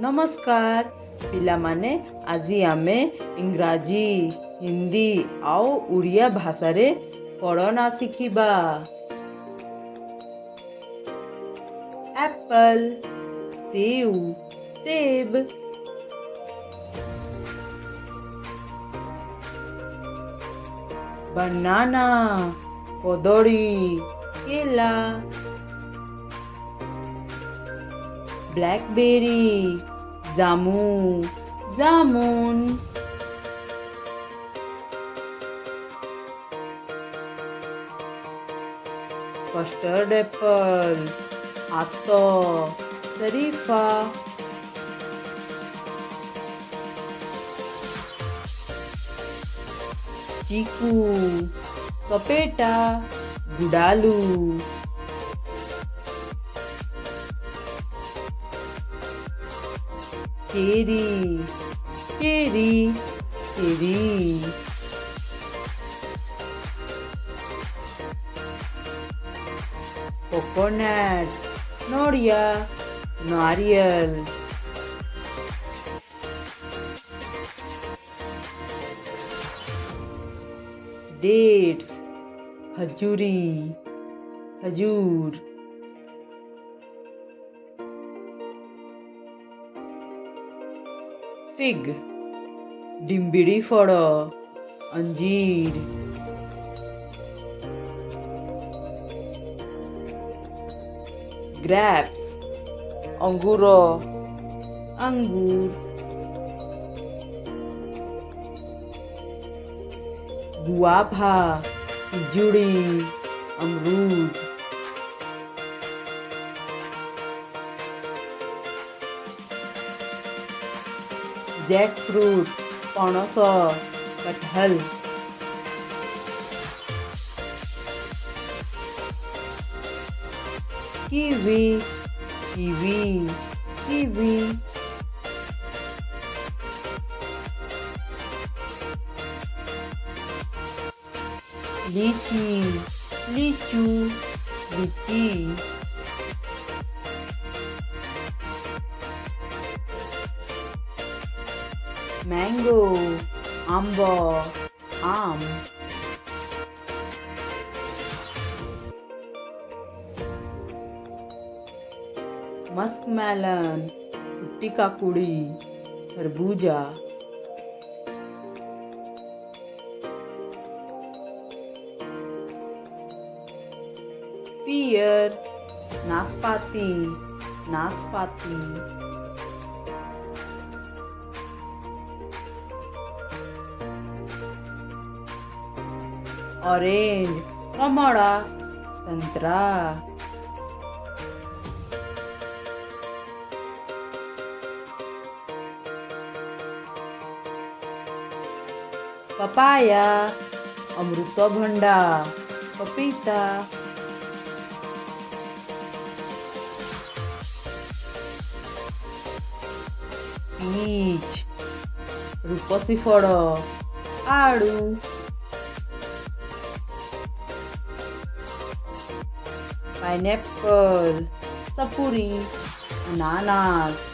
नमस्कार पिलामाने आजी आमे इंग्राजी हिंदी आउ उड़िया भाषारे पढ़ना शिखिबा। एप्पल सेव सेब, बनाना कदड़ी केला, ब्लैकबेरी जामू जामुन, कस्टर्ड एप्पल आतो शरीफा, चीकू सपेटा गुडालू, चेरी चेरी चेरी, कोकोनट नोड़िया नारियल, डेट्स खजूरी खजूर, फिग डिंबिडी फळ अंजीर, ग्रेप्स अंगूर अंगूर, गुआभा पिजुड़ी अमरूद, जैक फ्रूट पणस कटहल, कीवी कीवी कीवी, लीची लीचू लीची, मैंगो आंबो आम, मस्कमेलन फुट्टी काकुड़ी खरबूजा, पियर नाशपाती नाशपाती, ऑरेंज कमला संतरा, पपाया अमृतभंडा पपीता, पीच रूपसी फळ आड़ू, पाइनएप्पल सपुरी अनानास,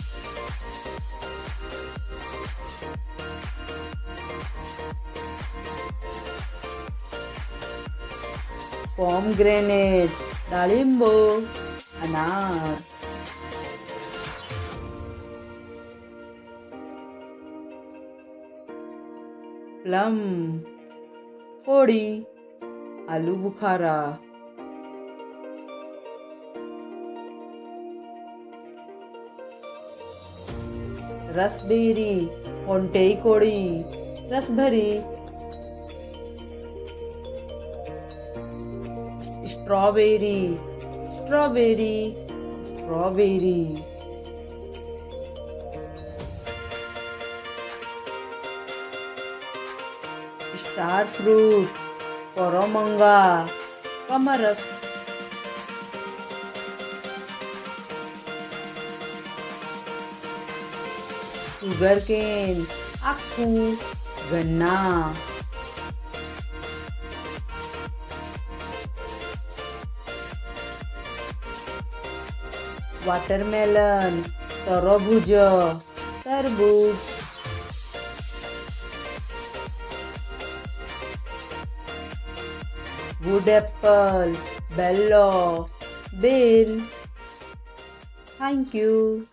पोमग्रेनेट दालिंबो अनार, प्लम कोड़ी आलू बुखारा, रसबेरी कोंटेई कोड़ी रसभरी, strawberry strawberry strawberry, star fruit करमंगा कमरक, सुगरकेन आखू गन्ना, वाटरमेलन तरबूज तरबूज, wood apple, bello, bill. Thank you.